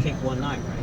take one night, right?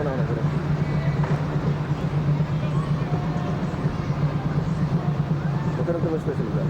anak-anak ko. Magkaroon ka ba special dyan?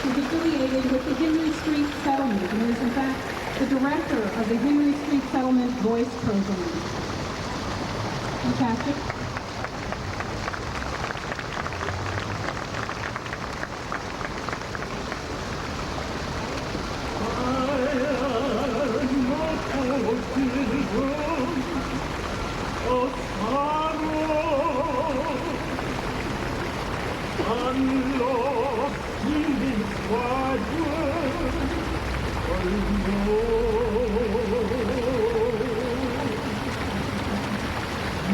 Is affiliated with the Henry Street Settlement and is in fact the director of the Henry Street Settlement Voice Program. Fantastic.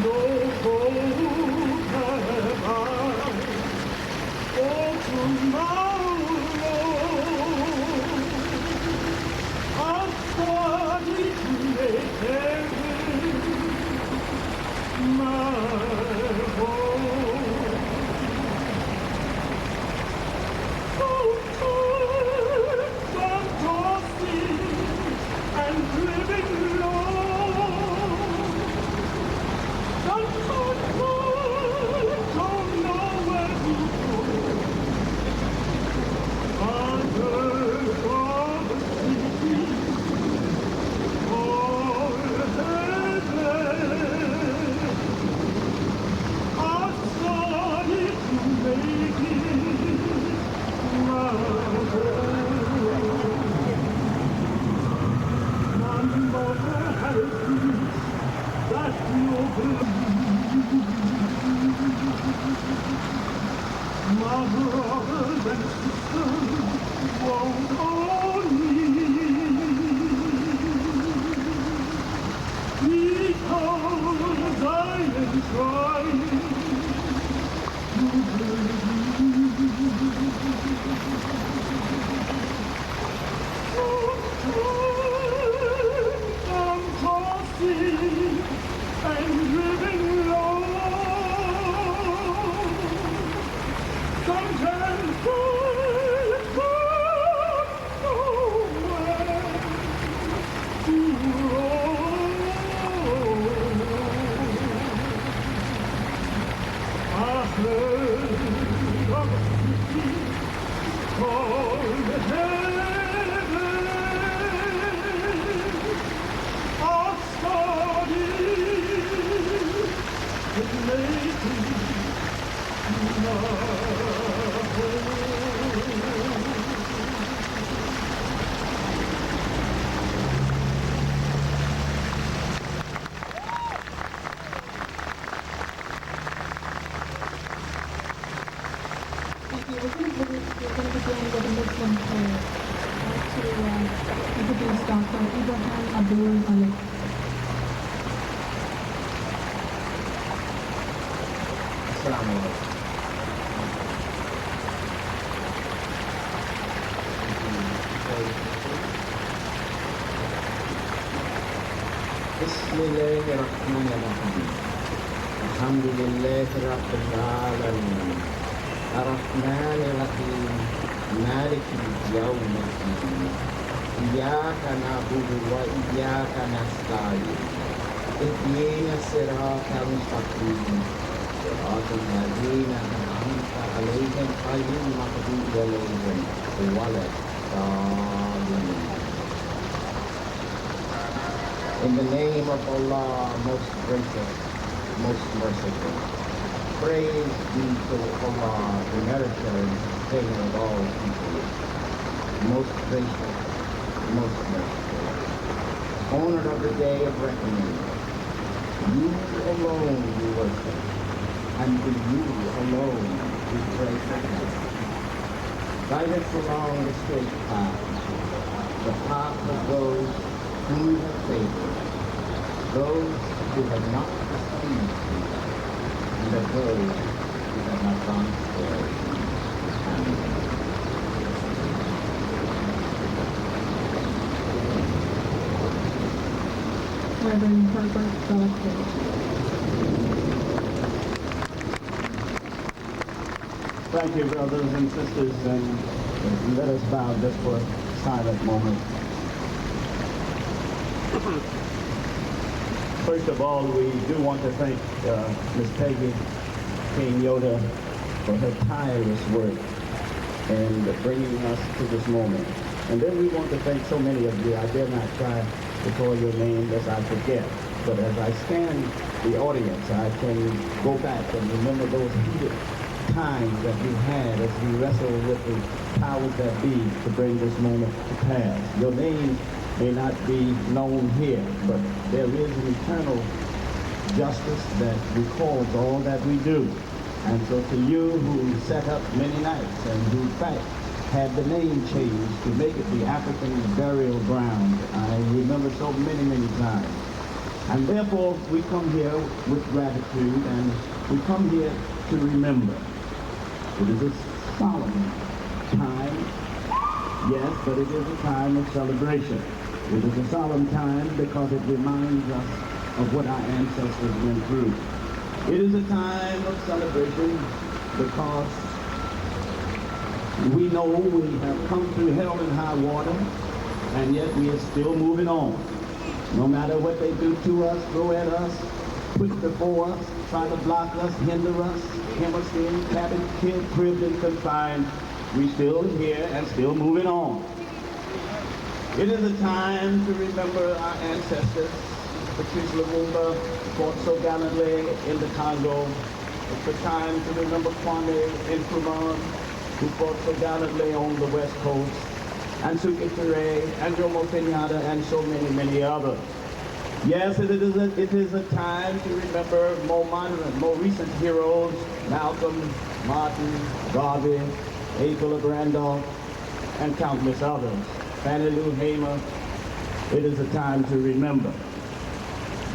No Bismillahirrahmanirrahim. Alhamdulillahirabbil alamin. Arrahmanirrahim. Maliki yaumiddin. Iyyaka na'budu wa iyyaka nasta'in. Ihdinas siratal mustaqim. Siratal ladzina an'amta 'alaihim ghairil maghdubi 'alaihim waladdallin. In the name of Allah, most gracious, most merciful. Praise be to Allah, the nourisher and sustainer of all people. Most gracious, most merciful. Owner of the day of reckoning. You alone we worship, and to you alone we pray for help. Guide us along the straight path, the path of those whom you have favored, those who have not displeased you, and of those who have not gone astray. Amen. Reverend Herbert Bellicourt. Thank you, brothers and sisters, and let us bow just for a silent moment. First of all, we do want to thank Ms. Peggy King Yoda for her tireless work and bringing us to this moment. And then we want to thank so many of you. I dare not try to call your name lest I forget. But as I scan the audience, I can go back and remember those heated times that we had as we wrestled with the powers that be to bring this moment to pass. Your name may not be known here, but there is an eternal justice that records all that we do. And so to you who sat up many nights and who in fact had the name changed to make it the African burial ground, I remember so many, many times. And therefore we come here with gratitude, and we come here to remember. It is a solemn time, yes, but it is a time of celebration. It is a solemn time because it reminds us of what our ancestors went through. It is a time of celebration because we know we have come through hell and high water, and yet we are still moving on. No matter what they do to us, throw at us, put before us, try to block us, hinder us, hem us in, cabin, killed, cribbed, and confined, we still here and still moving on. It is a time to remember our ancestors. Patrice Lumumba fought so gallantly in the Congo. It's a time to remember Kwame Nkrumah, who fought so gallantly on the West Coast, and Suki Ture, and Jomo Kenyatta, and so many, many others. Yes, it is a time to remember more recent heroes, Malcolm, Martin, Garvey, Abel Randolph, and countless others. Fannie Lou Hamer. It is a time to remember.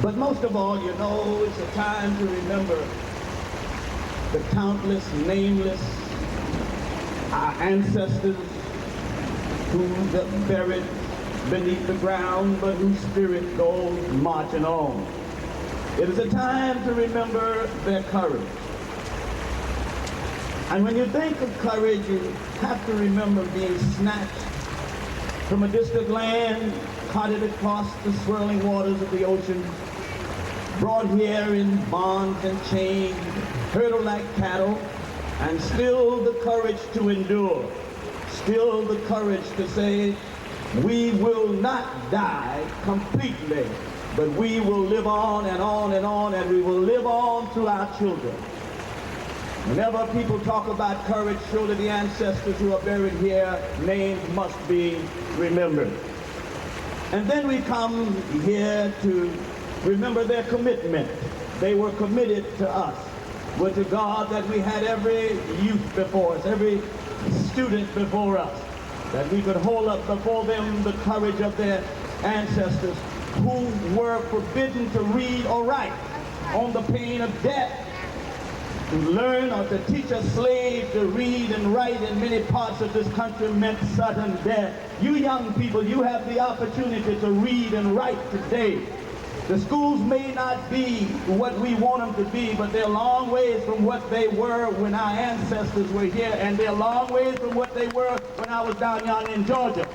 But most of all, you know, it's a time to remember the countless, nameless, our ancestors who are buried beneath the ground, but whose spirit goes marching on. It is a time to remember their courage. And when you think of courage, you have to remember being snatched from a distant land, carted across the swirling waters of the ocean, brought here in bonds and chains, herdled like cattle, and still the courage to endure, still the courage to say, we will not die completely, but we will live on and on and on, and we will live on through our children. Whenever people talk about courage, surely the ancestors who are buried here, names must be remembered. And then we come here to remember their commitment. They were committed to us. We're to God that we had every youth before us, every student before us, that we could hold up before them the courage of their ancestors who were forbidden to read or write on the pain of death. To learn or to teach a slave to read and write in many parts of this country meant sudden death. You young people, you have the opportunity to read and write today. The schools may not be what we want them to be, but they're long ways from what they were when our ancestors were here, and they're long ways from what they were when I was down yonder in Georgia.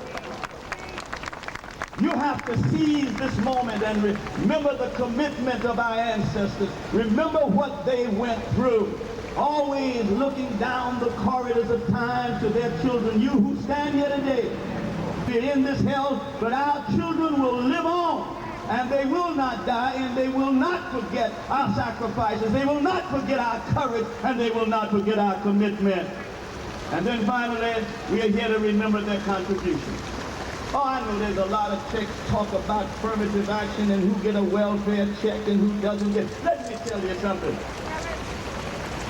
You have to seize this moment and remember the commitment of our ancestors. Remember what they went through. Always looking down the corridors of time to their children. You who stand here today, we're in this hell, but our children will live on. And they will not die, and they will not forget our sacrifices. They will not forget our courage, and they will not forget our commitment. And then finally, we are here to remember their contribution. Oh, I know there's a lot of checks talk about affirmative action and who get a welfare check and who doesn't get. Let me tell you something.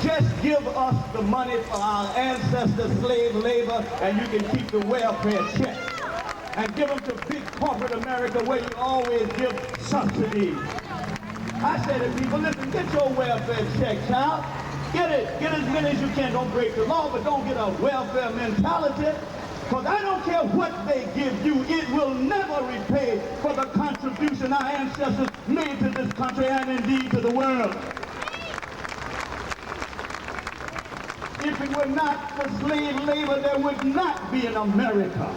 Just give us the money for our ancestors' slave labor, and you can keep the welfare check. And give them to big corporate America where you always give subsidies. I say to people, listen, get your welfare check, child. Get it. Get as many as you can. Don't break the law, but don't get a welfare mentality. Because I don't care what they give you, it will never repay for the contribution our ancestors made to this country and indeed to the world. If it were not for slave labor, there would not be an America.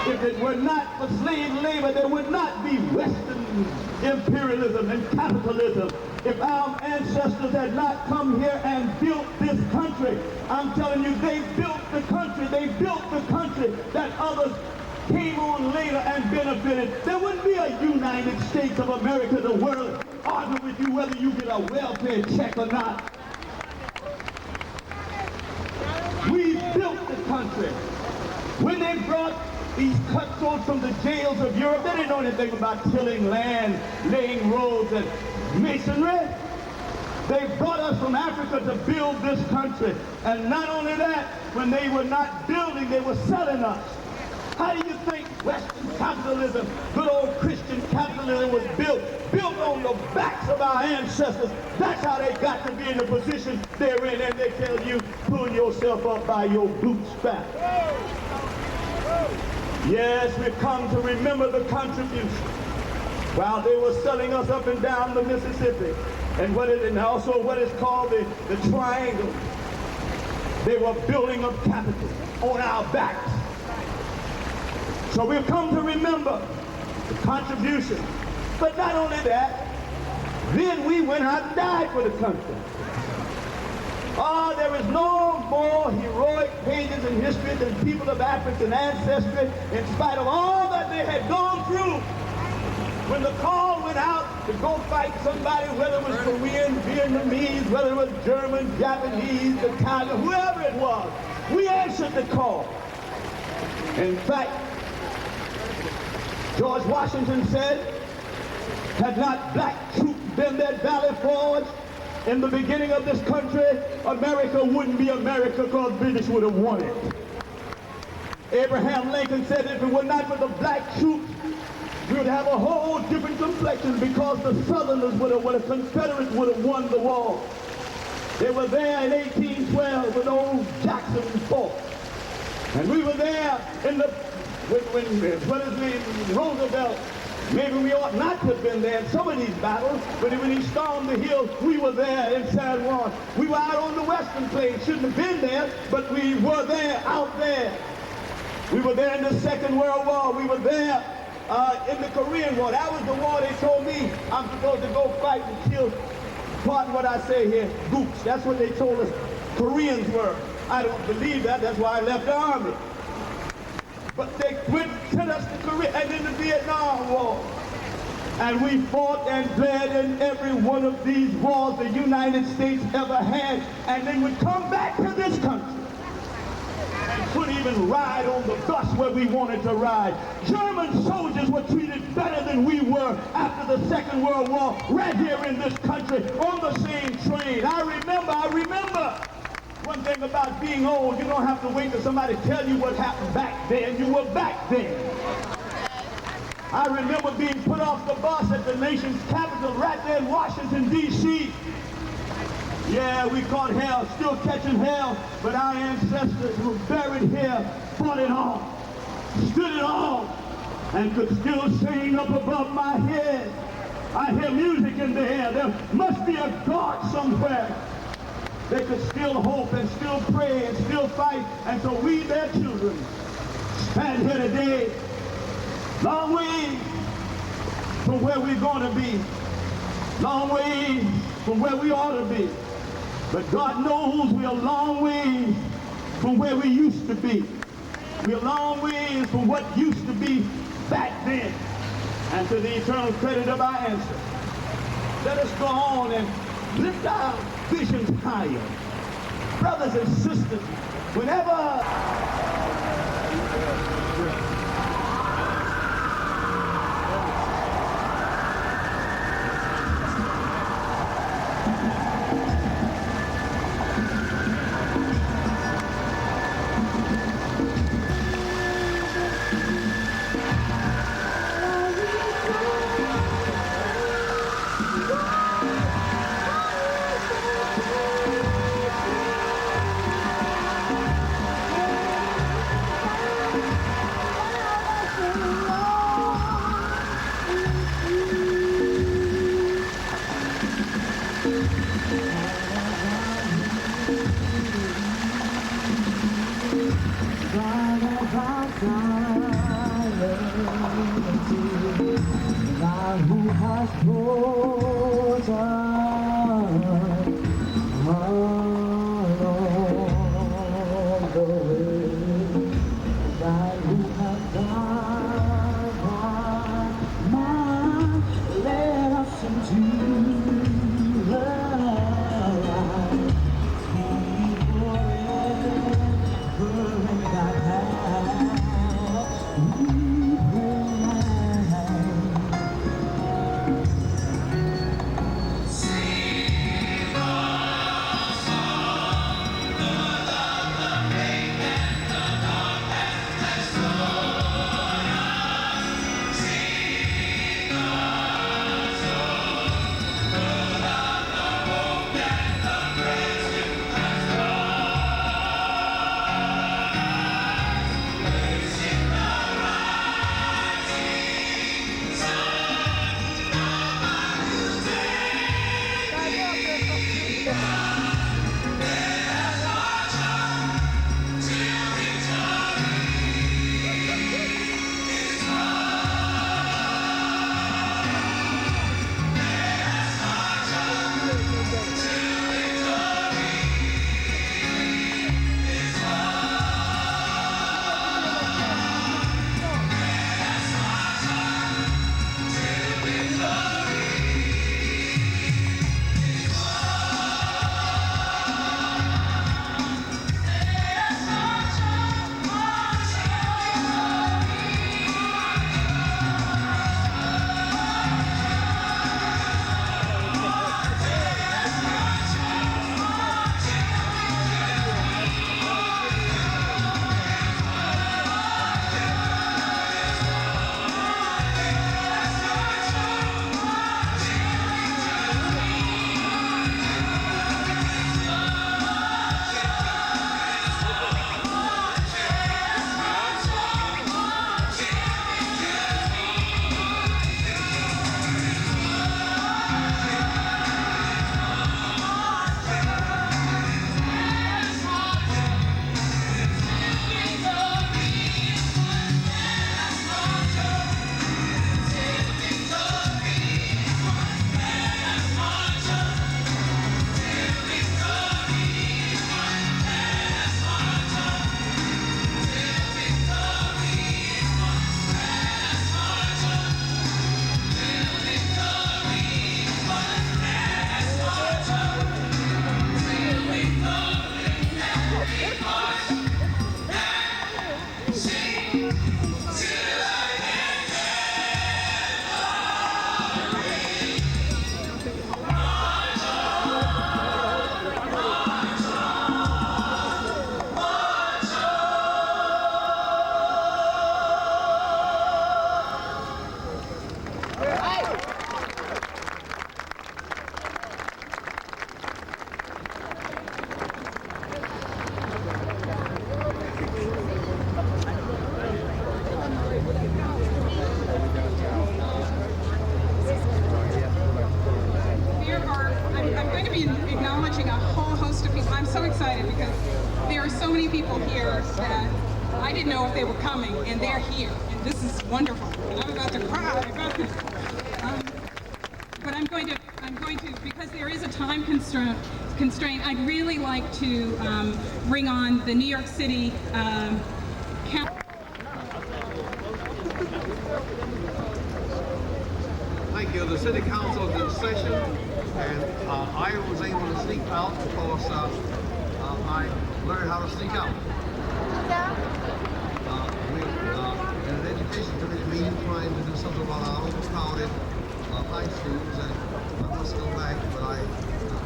If it were not for slave labor, there would not be Western imperialism and capitalism. If our ancestors had not come here and built this country, I'm telling you, they built the country. They built the country that others came on later and benefited. There wouldn't be a United States of America. The world argue with you whether you get a welfare check or not. We built the country. When they brought these cutthroats from the jails of Europe, they didn't know anything about tilling land, laying roads, and masonry. They brought us from Africa to build this country. And not only that, when they were not building, they were selling us. How do you think Western capitalism, good old Christian capitalism, was built? Built on the the backs of our ancestors. That's how they got to be in the position they're in, and they tell you, pull yourself up by your bootstrap. Yes, we've come to remember the contribution. While they were selling us up and down the Mississippi, and also what is called the triangle, they were building up capital on our backs. So we've come to remember the contribution. But not only that, then we went out and died for the country. There is no more heroic pages in history than people of African ancestry, in spite of all that they had gone through. When the call went out to go fight somebody, whether it was Korean, Vietnamese, whether it was German, Japanese, Italian, whoever it was, we answered the call. In fact, George Washington said, had not black troops been at Valley Forge in the beginning of this country, America wouldn't be America, because British would have won it. Abraham Lincoln said if it were not for the black troops, we would have a whole different complexion, because the Southerners the Confederates would have won the war. They were there in 1812 with old Jackson fought. And we were there when Roosevelt, maybe we ought not to have been there in some of these battles, but when he stormed the hill, we were there in San Juan. We were out on the Western Plains, shouldn't have been there, but we were there, out there. We were there in the Second World War. We were there in the Korean War. That was the war they told me I'm supposed to go fight and kill, pardon what I say here, gooks. That's what they told us Koreans were. I don't believe that. That's why I left the army. But they sent us to Korea and in the Vietnam War. And we fought and bled in every one of these wars the United States ever had. And they would come back to this country and couldn't even ride on the bus where we wanted to ride. German soldiers were treated better than we were after the Second World War, right here in this country, on the same train. I remember. One thing about being old, you don't have to wait till somebody tell you what happened back then. You were back then. I remember being put off the bus at the nation's capital right there in Washington, D.C. Yeah, we caught hell, still catching hell, but our ancestors were buried here, fought it all, stood it all, and could still sing up above my head. I hear music in the air. There must be a God somewhere. They could still hope and still pray and still fight. And so we, their children, stand here today, long way from where we're going to be, long way from where we ought to be. But God knows we're a long way from where we used to be. We're a long ways from what used to be back then. And to the eternal credit of our ancestors, let us go on and lift our visions higher. Brothers and sisters, whenever who has brought along the way, God who has done much, let us into the light, forever in God's hand. be acknowledging a whole host of people. I'm so excited because there are so many people here that I didn't know if they were coming, and they're here, and this is wonderful. And I'm about to cry. But I'm going to, because there is a time constraint, I'd really like to bring on the New York City Thank you. The City Council is in session, and I was able to sneak out because I learned how to sneak out. In an education committee meeting, trying to do something about our overcrowded high schools, and I must go back, but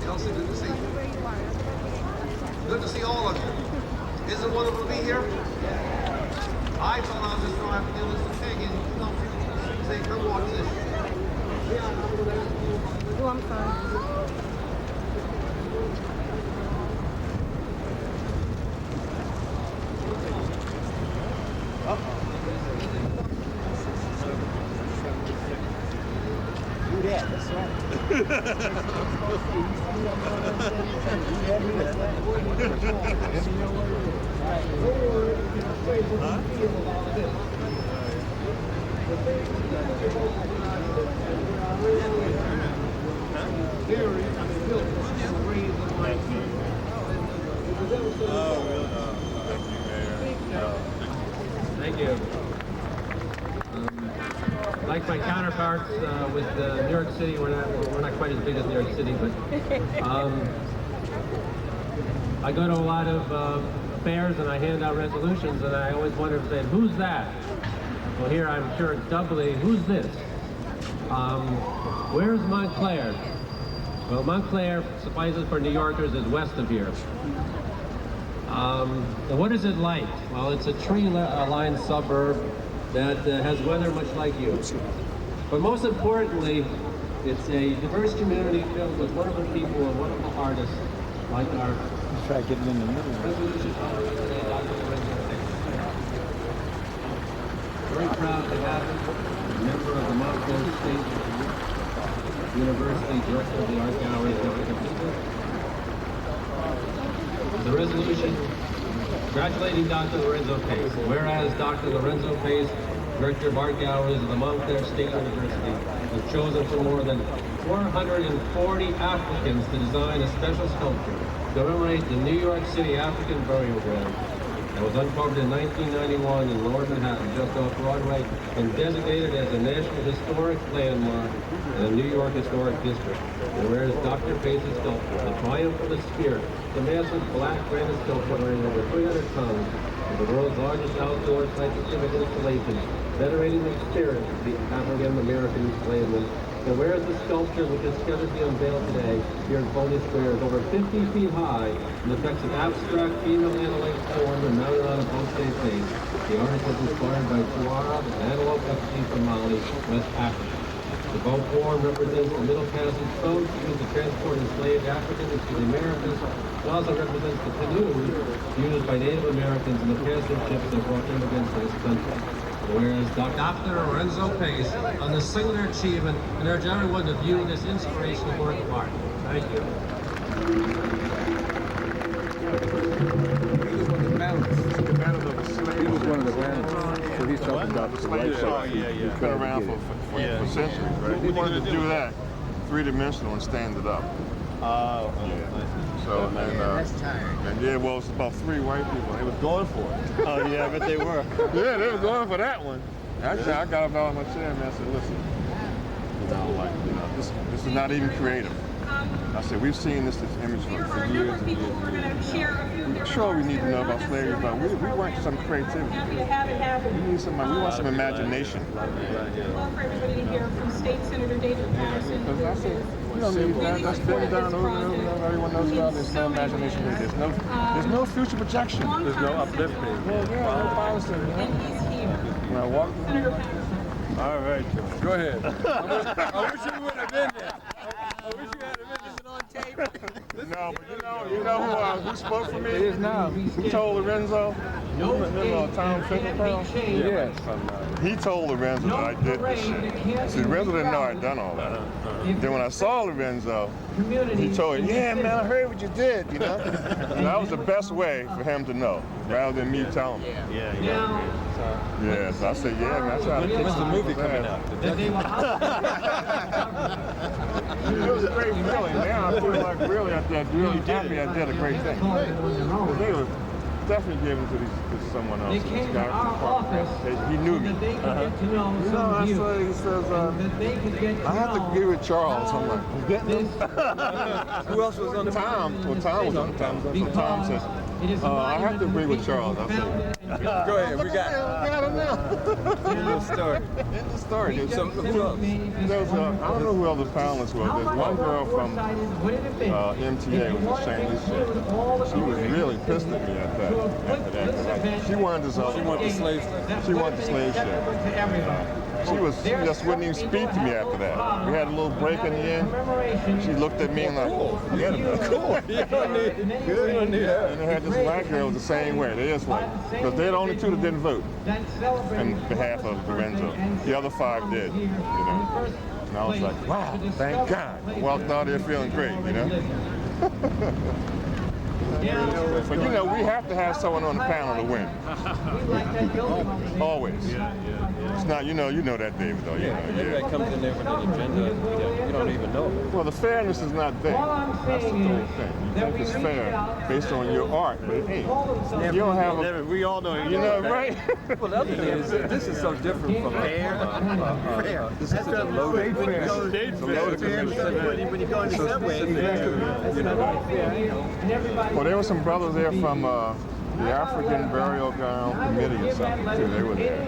Elsie, good to see you. Good to see all of you. Isn't it wonderful to be here? I thought I was just going to have to give this a pig and say, come watch this. Oh, I'm sorry. Do that, that's right. Thank you. Like my counterparts with New York City, we're not quite as big as New York City, but I go to a lot of fairs and I hand out resolutions, and I always wonder, saying, who's that? Well, here I'm sure it's doubly, who's this? Where's Montclair? Well, Montclair, suffices for New Yorkers, is west of here. And what is it like? Well, it's a tree-lined suburb that has weather much like you. But most importantly, it's a diverse community filled with wonderful people and wonderful artists like our... Let's try getting in the middle. Very proud to have a member of the Montclair State University, director of the Art Gallery. The resolution congratulating Dr. Lorenzo Pace. Whereas Dr. Lorenzo Pace, Director of Art Galleries of the Montclair State University, was chosen from more than 440 applicants to design a special sculpture to commemorate the New York City African burial ground that was uncovered in 1991 in Lower Manhattan, just off Broadway, and designated as a National Historic Landmark in the New York Historic District. And whereas Dr. Pace's sculpture, the triumph of the spirit, the massive black granite sculpture weighing over 300 tons, is the world's largest outdoor scientific installation, venerating the spirit of the African American enslavement. And whereas the sculpture, which is scheduled to be unveiled today here in Foley Square, is over 50 feet high and depicts an abstract female analyte form and mounted on a boat-shaped base, the artist was inspired by Tuara, an antelope species from Mali, West Africa. The boat form represents the Middle Passage boat used to transport enslaved Africans to the Americas. It also represents the canoe used by Native Americans in the passage ships that brought immigrants to this country. Whereas Dr. Lorenzo Pace on this singular achievement, and urge everyone to view this inspirational work of art. Thank you. He was one of the balance. He was one of the balance. So he's talking about the life cycle. It's been around for centuries, right? He wanted to do that three-dimensional and stand it up. Oh, So, and yeah, well, it's about 3 white people. They was going for it. oh yeah, I bet they were. Yeah, they were going for that one. Actually, I got up out of my chair and I said, listen, this is not even creative. I said, we've seen this image for years and years and years. Sure, we need to know about slavery, but we want some creativity. Happy to have it happen. We want some imagination. Love for everybody to hear from State Senator David Patterson. Because I said, you don't need that. That's been done over and over and over. Everyone knows about it. There's no imagination. There's no future projection. There's no uplifting. Well, yeah, no policy. And he's here. When I walk, Senator Patterson. All right, go ahead. I wish you would have been there. I wish you had been on tape. No, but you know who spoke for me? It is now. Who told Lorenzo? Tom Finkelpearl? Yes. He told Lorenzo that I did this shit. See, Lorenzo didn't know I'd done all that. Then when I saw Lorenzo, he told me, yeah, man, I heard what you did, you know? And that was the best way for him to know, rather than me telling him. Yeah, so I said, yeah, man, I tried to catch When's the movie coming out? It was a great feeling. Now I feel like really happy I did a great thing. They were definitely giving to someone else. This guy he knew me. They could get to know You know, I said, he says, I have to agree with Charles. I'm like, you getting him? Who else was on the Tom. Well, Tom was on the Tom. So Tom says, I have to agree with Charles. I said, Go ahead, we got him now. End of story. End of story. So who else? There was, I don't know who else the panelists were. There's one girl from MTA, was a Chinese chick. She was really pissed at me after that. She wanted this. She wanted the slave. She wanted the slave ship. She just wouldn't even speak to me after that. We had a little break in the end. She looked at me and like, forget about it. Cool. You don't need her. And they had this black girl the same way. They just like, because they're the only two that didn't vote in behalf of Lorenzo. The other 5 did, you know. And I was like, wow, thank God. I walked out there feeling great, you know. But you know, we have to have someone on the panel to win. Always. It's not, you know that, David, though. That comes in there with an agenda. You don't even know. Well, the fairness is not there. That's the whole thing. You think it's fair based on your art, but it ain't. You don't have a... We all know. You know, right? Well, the other thing is that this is so different from this is a loaded fair. When you go in the subway, you know. Well, there were some brothers there from the African Burial Gound Committee or something too. They were there,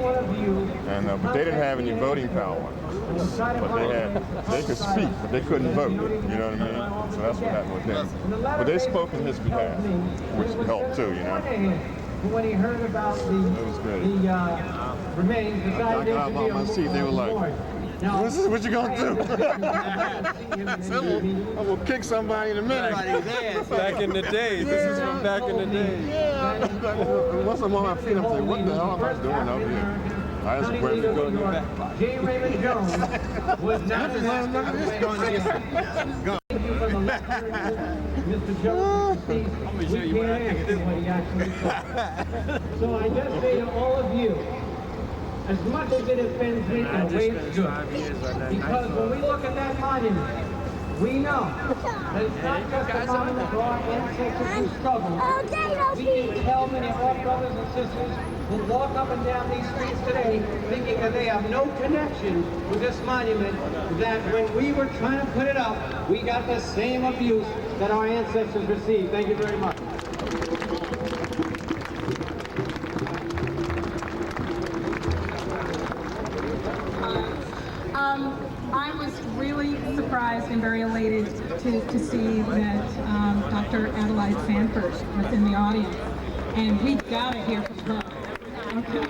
and but they didn't have any voting power. But they could speak, but they couldn't vote. You know what I mean? So that's what happened with them. But they spoke in his behalf, which helped too. You know. When he heard about the remains, I got out on my seat. They were like, what you gonna do? I'm gonna kick somebody in a minute. Back in the day. This is from back in the day. Yeah. Once I'm on my feet, I'm like, what the hell am I doing over here? I just wait to go in your back pocket. J. Raymond Jones was not the last Mr. Jones, we can't answer what he actually thought. So I just say to all of you, as much as it offends me, in a way it's good. Because when we look at that monument, we know that it's not just a monument for our ancestors who struggled. We can tell many of our brothers and sisters who walk up and down these streets today thinking that they have no connection with this monument, that when we were trying to put it up, we got the same abuse that our ancestors received. Thank you very much. I was really surprised and very elated to see that Dr. Adelaide Sanford was in the audience, and we gotta hear from her. Okay.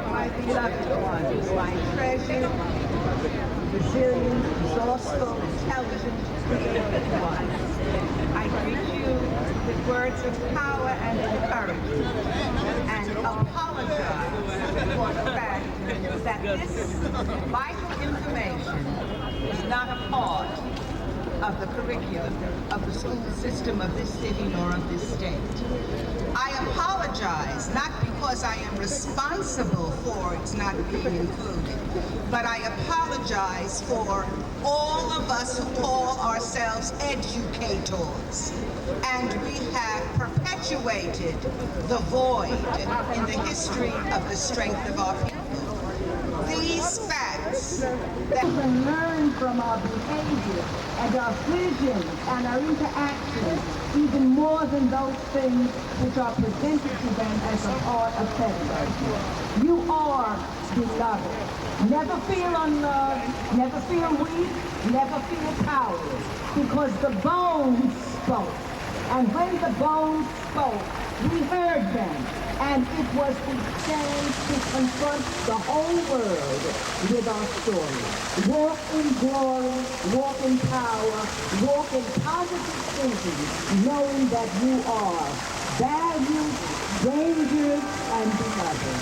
My beloved ones, my treasured, resilient, resourceful, intelligent, creative ones, I greet you with words of power and encouragement, and apologize for the fact that this vital information is not a part of the curriculum of the school system of this city nor of this state. I apologize, not because I am responsible for its not being included, but I apologize for all of us who call ourselves educators. And we have perpetuated the void in the history of the strength of our people. These facts that we can learn from our behavior and our vision and our interactions even more than those things which are presented to them as a part of pedagogy. You are beloved. Never feel unloved, never feel weak, never feel powerless, because the bones spoke. And when the bones spoke, we heard them. And it was we stand to confront the whole world with our story. Walk in glory, walk in power, walk in positive thinking, knowing that you are valued, dangerous, and beloved.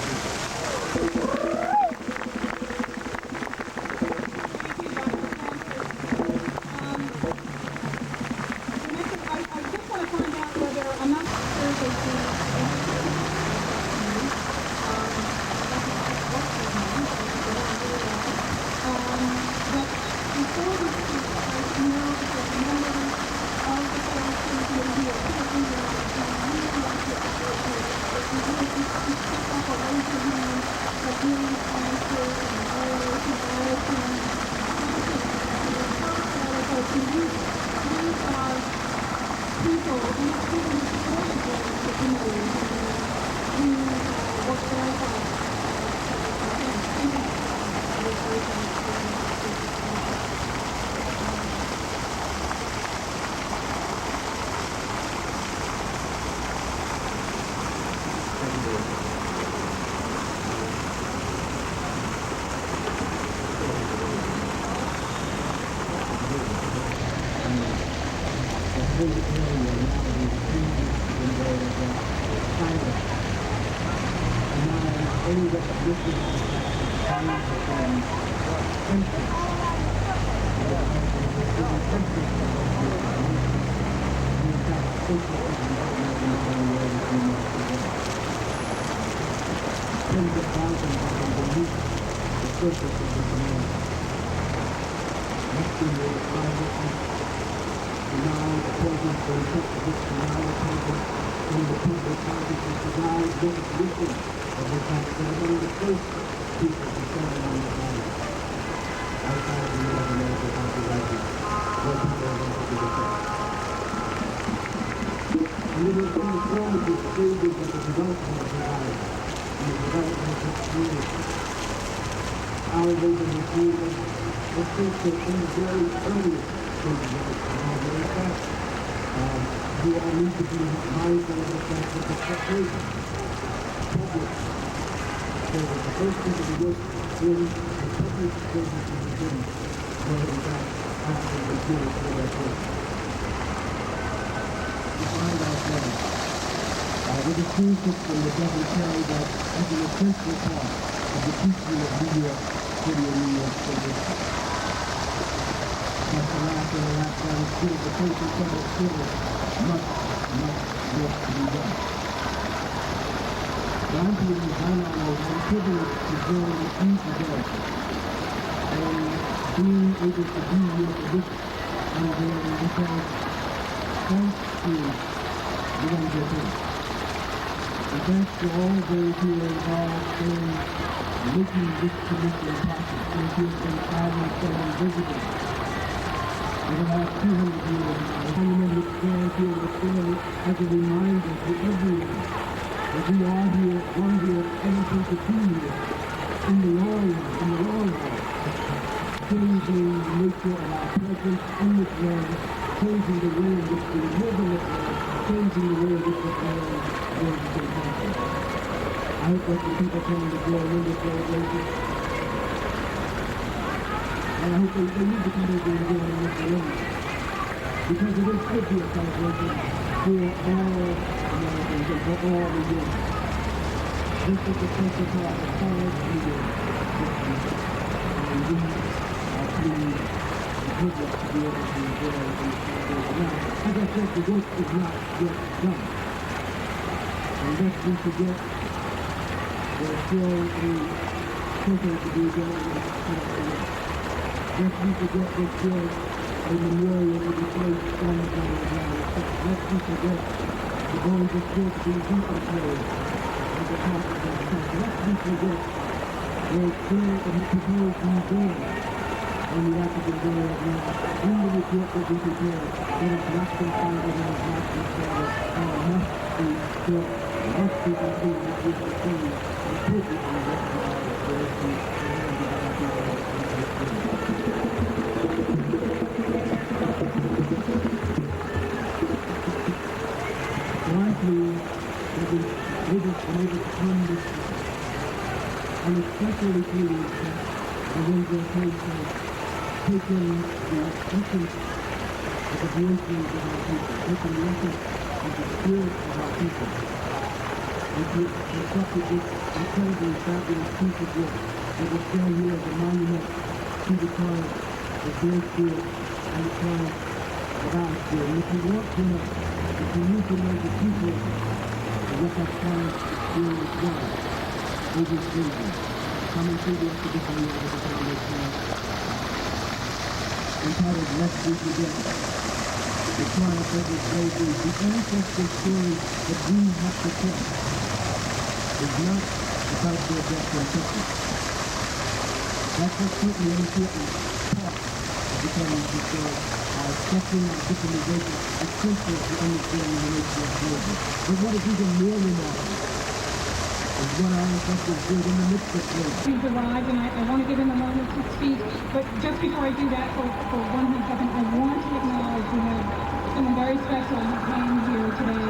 He's arrived, and I want to give him a moment to speak. But just before I do that, for 1 second, I want to acknowledge we have someone very special who came here today,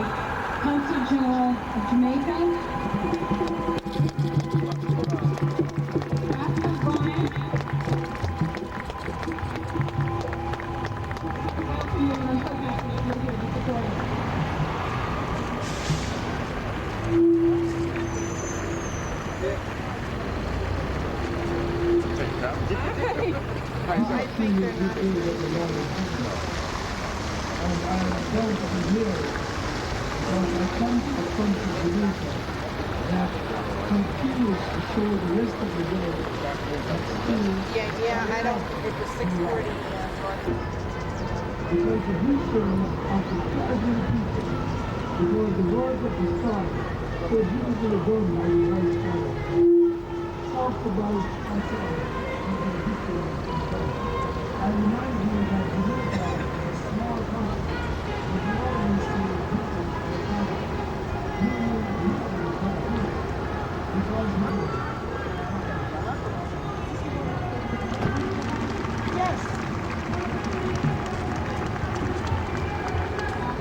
Consul General of Jamaica, Pastor Brian. Welcome you, and I'm so happy that you're here. continues to show the rest of the world that still. Yeah, I don't. It's 6:40. Because the history of the traveling people, because the words of the song, so beautifully done by the Vice President, talks about ourselves and the history of the country. I remind you that Jamaica is a small country, but we always say people of the country. Yes.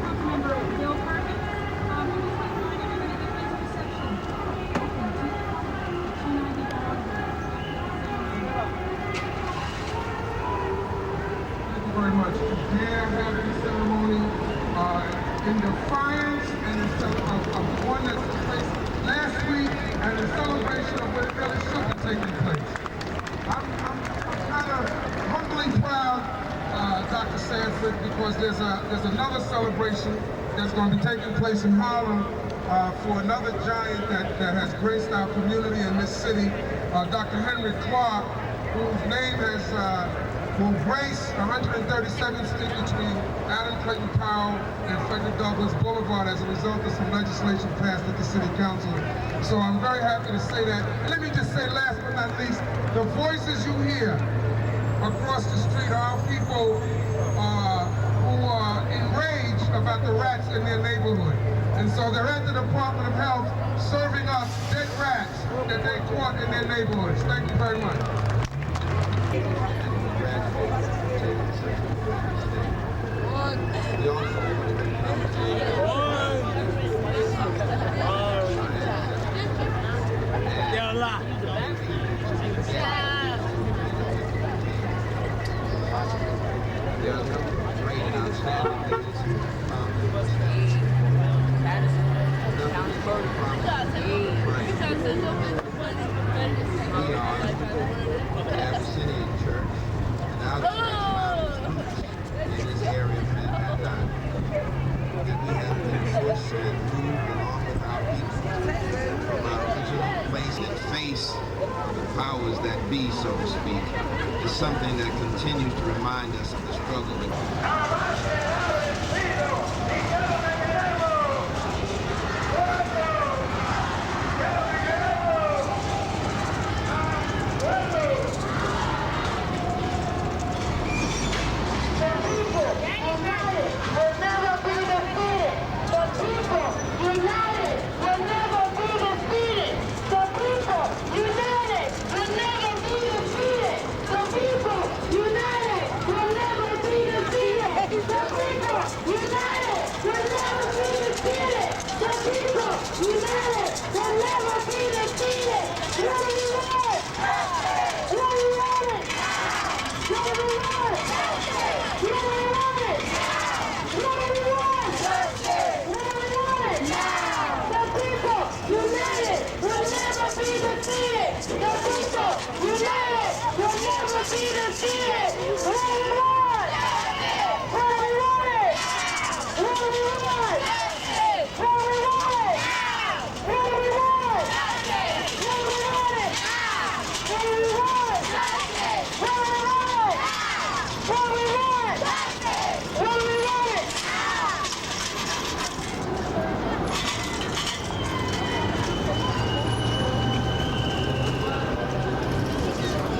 Councilmember Bill Perkins, who was like, "Why did everybody get his reception?" Thank you very much. Today I'm having a ceremony in defiance and of one that took place last week and in celebration of what really should be taking place. I'm kind of humbly proud, Dr. Sanford, because there's another celebration that's going to be taking place in Harlem for another giant that has graced our community in this city, Dr. Henry Clark, whose name will grace 137th Street between Adam Clayton Powell and Frederick Douglass Boulevard as a result of some legislation passed at the City Council. So I'm very happy to say that. And let me just say, last but not least, the voices you hear across the street are people who are enraged about the rats in their neighborhood. And so they're at the Department of Health serving us dead rats that they caught in their neighborhoods. Thank you very much. Powers that be, so to speak, is something that continues to remind us of the struggle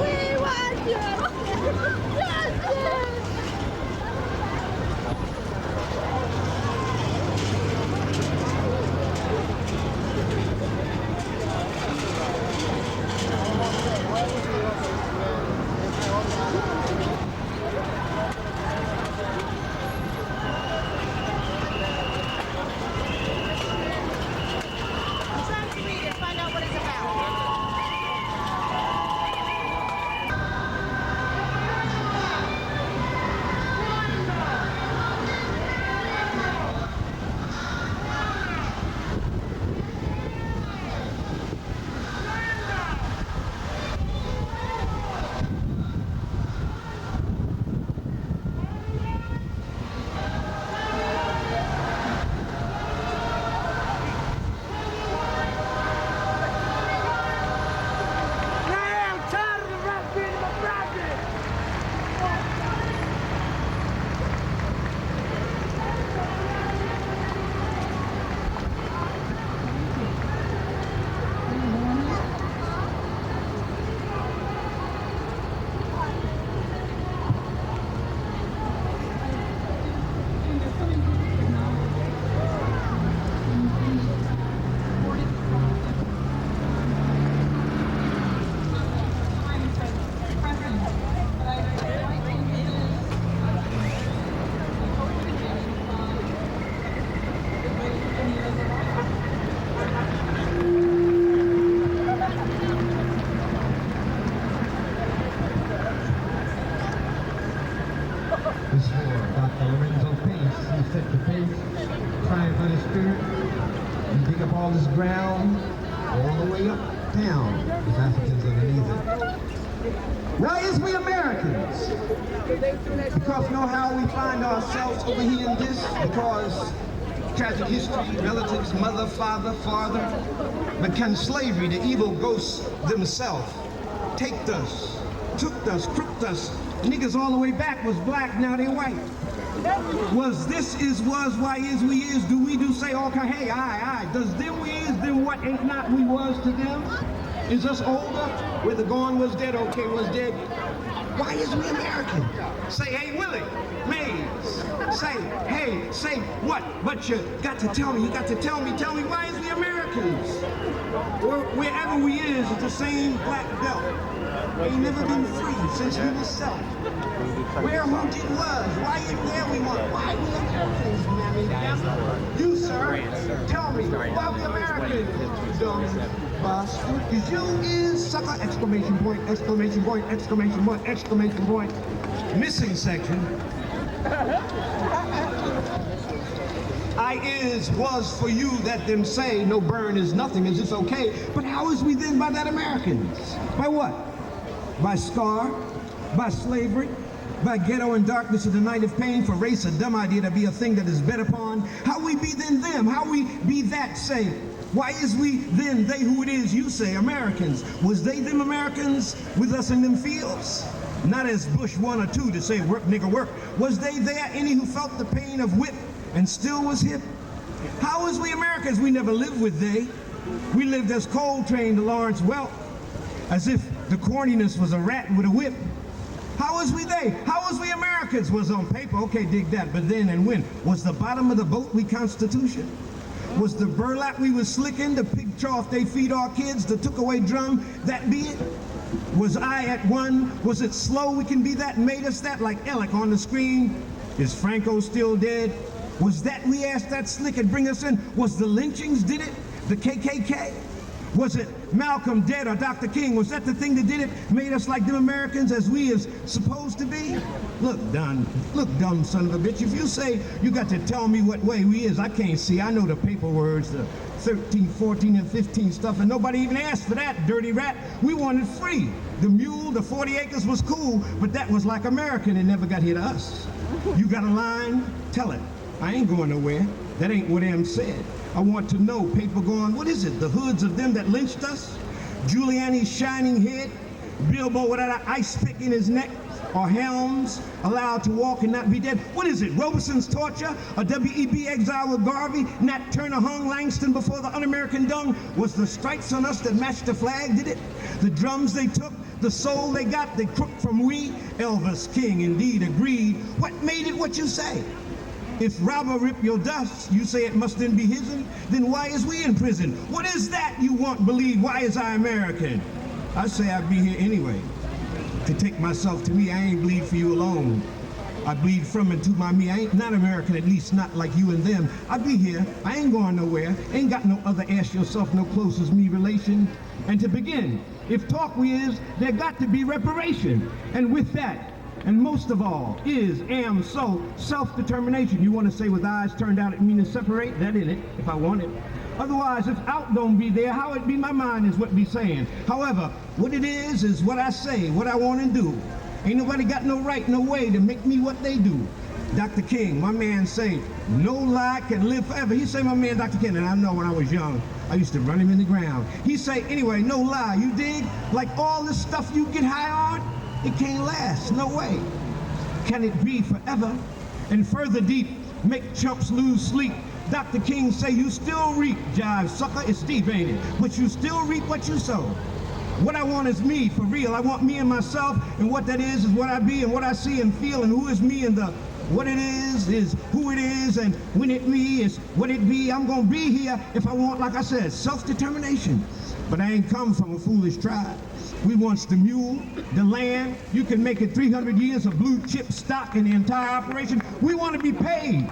We want you! is for Dr. Lorenzo Pace. He set the pace, trying for the spirit. You dig up all this ground, all the way uptown. There's Africans underneath it. Why is we Americans? Because know how we find ourselves over here in this? Because tragic history, relatives, mother, father. But can slavery, the evil ghosts themselves, take us, took us, crooked us, niggas all the way back was black, now they white. Was, this is, was, why is, we is, do we, do, say, okay, hey, I. Does them we is, then what ain't not we was to them? Is us older? Where the gone was dead, okay, was dead. Why is we American? Say, hey, Willie, Mays. Say, hey, say what? But you got to tell me, you got to tell me why is we Americans? Wherever we is, it's the same black belt. We ain't never been free since we was self. Where who did was, why ain't there we want? Why we Americans, mammy? You, sir, tell me, why we Americans? Dumb bastard. Cause you is sucker, exclamation point, exclamation point, exclamation point, exclamation point. Missing section. I is, was for you that them say no burn is nothing, as it's okay. But how is we then by that Americans? By what? By scar, by slavery, by ghetto and darkness of the night of pain, for race a dumb idea to be a thing that is bet upon. How we be then them? How we be that say? Why is we then they who it is you say Americans? Was they them Americans with us in them fields? Not as Bush 1 or 2 to say work nigga work. Was they there any who felt the pain of whip and still was hip? How is we Americans? We never lived with they. We lived as Coltrane to Lawrence Welk, as if the corniness was a rat with a whip. How is we they? How is we Americans? Was on paper, okay, dig that, but then and when? Was the bottom of the boat we Constitution? Was the burlap we was slicking, the pig trough they feed our kids, the took away drum, that be it? Was I at one? Was it slow we can be that, made us that, like Alec on the screen? Is Franco still dead? Was that we asked that slick and bring us in? Was the lynchings did it? The KKK? Was it Malcolm dead or Dr. King? Was that the thing that did it? Made us like them Americans as we is supposed to be? Look, dumb son of a bitch. If you say you got to tell me what way we is, I can't see. I know the paper words, the 13, 14, and 15 stuff, and nobody even asked for that, dirty rat. We wanted free. The mule, the 40 acres was cool, but that was like American. It never got here to us. You got a line? Tell it. I ain't going nowhere. That ain't what them said. I want to know, paper going, what is it? The hoods of them that lynched us? Giuliani's shining head? Bilbo without an ice pick in his neck? Or Helms allowed to walk and not be dead? What is it? Robeson's torture? A W.E.B. exile with Garvey? Nat Turner hung Langston before the un-American dung? Was the stripes on us that matched the flag, did it? The drums they took? The soul they got? They crooked from we? Elvis King indeed agreed. What made it what you say? If robber rip your dust, you say it must then be his'n? Then why is we in prison? What is that you want believe? Why is I American? I say I'd be here anyway. To take myself to me, I ain't bleed for you alone. I bleed from and to my me. I ain't not American, at least not like you and them. I be here, I ain't going nowhere. Ain't got no other ask yourself no close as me relation. And to begin, if talk we is, there got to be reparation. And with that, and most of all, is, am, so, self-determination. You want to say with eyes turned out it mean to separate? That in it, if I want it. Otherwise, if out don't be there, how it be my mind is what be saying. However, what it is what I say, what I want to do. Ain't nobody got no right, no way to make me what they do. Dr. King, my man say, no lie can live forever. He say, my man Dr. King, and I know when I was young, I used to run him in the ground. He say, anyway, no lie, you dig? Like all this stuff you get high on, it can't last, no way. Can it be forever? And further deep, make chumps lose sleep. Dr. King say you still reap, jive sucker, it's deep, ain't it? But you still reap what you sow. What I want is me, for real. I want me and myself, and what that is what I be, and what I see and feel, and who is me, and the what it is who it is, and when it be is what it be. I'm gonna be here if I want, like I said, self-determination. But I ain't come from a foolish tribe. We wants the mule, the land. You can make it 300 years of blue chip stock in the entire operation. We want to be paid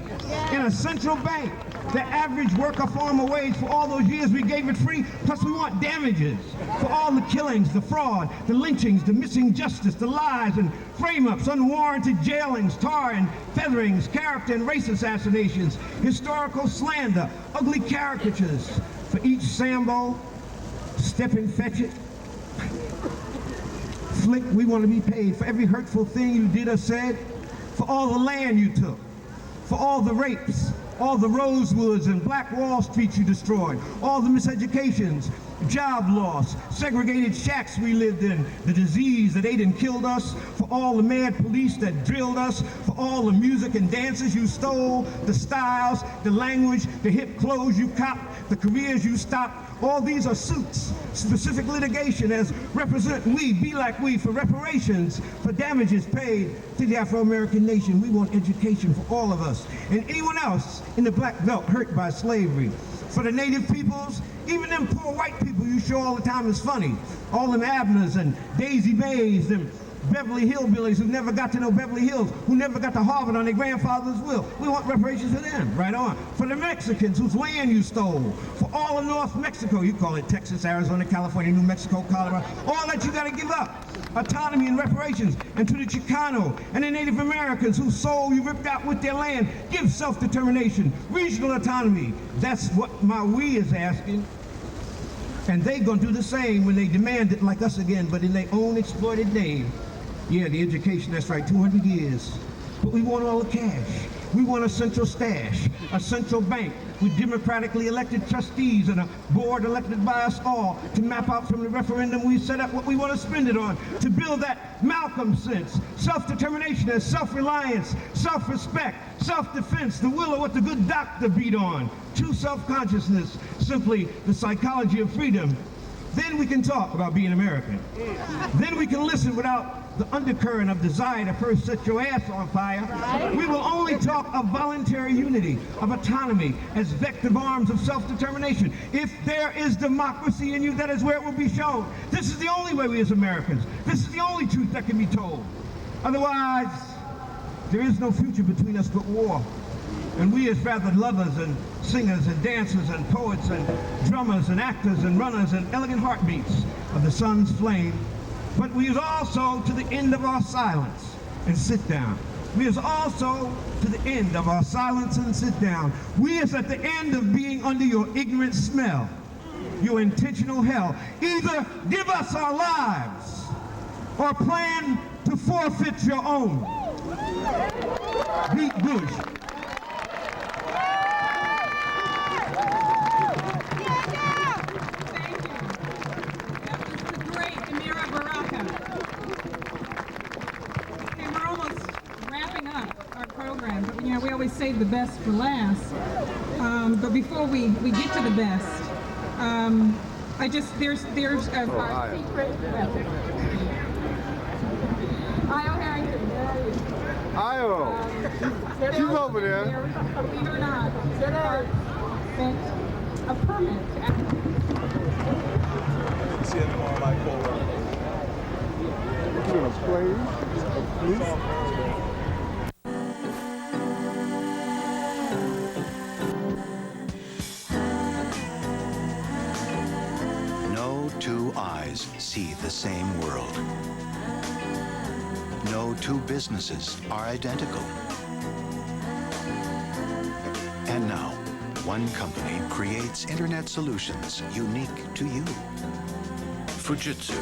in a central bank. the average worker farmer wage for all those years we gave it free, plus we want damages for all the killings, the fraud, the lynchings, the missing justice, the lies and frame-ups, unwarranted jailings, tar and featherings, character and race assassinations, historical slander, ugly caricatures. For each Sambo, step and fetch it, flick, we want to be paid. For every hurtful thing you did or said, for all the land you took, for all the rapes, all the Rosewoods and Black Wall Street you destroyed, all the miseducations, job loss, segregated shacks we lived in, the disease that ate and killed us, for all the mad police that drilled us, for all the music and dances you stole, the styles, the language, the hip clothes you copped, the careers you stopped. All these are suits, specific litigation as represent we, be like we, for reparations, for damages paid to the Afro-American nation. We want education for all of us and anyone else in the black belt hurt by slavery. For the native peoples, even them poor white people you show all the time is funny. All them Abners and Daisy Bays, them Beverly Hillbillies who never got to know Beverly Hills, who never got to Harvard on their grandfather's will. We want reparations for them, right on. For the Mexicans whose land you stole. For all of North Mexico, you call it Texas, Arizona, California, New Mexico, Colorado, all that you gotta give up. Autonomy and reparations. And to the Chicano and the Native Americans whose soul you ripped out with their land, give self-determination, regional autonomy. That's what my we is asking. And they gonna do the same when they demand it like us again, but in their own exploited name. Yeah, the education, that's right, 200 years. But we want all the cash. We want a central stash, a central bank with democratically elected trustees and a board elected by us all to map out from the referendum we set up what we want to spend it on, to build that Malcolm sense, self-determination as self-reliance, self-respect, self-defense, the will of what the good doctor beat on, true self-consciousness, simply the psychology of freedom. Then we can talk about being American. Then we can listen without the undercurrent of desire to first set your ass on fire. We will only talk of voluntary unity, of autonomy, as vective arms of self-determination. If there is democracy in you, that is where it will be shown. This is the only way we as Americans, this is the only truth that can be told. Otherwise, there is no future between us but war. And we as rather lovers and singers and dancers and poets and drummers and actors and runners and elegant heartbeats of the sun's flame. But we is also to the end of our silence and sit down. We is also to the end of our silence and sit down. We is at the end of being under your ignorant smell, your intentional hell. Either give us our lives or plan to forfeit your own. Beat Bush. You know, we always save the best for last. But before we get to the best, there's our secret weapon. Io Harrington, where are you? Io, she's over there. Believe it or not, Sarah sent a permit to Africa. See it on my phone. You're gonna play police? Two eyes see the same world. No two businesses are identical. And now, one company creates internet solutions unique to you. Fujitsu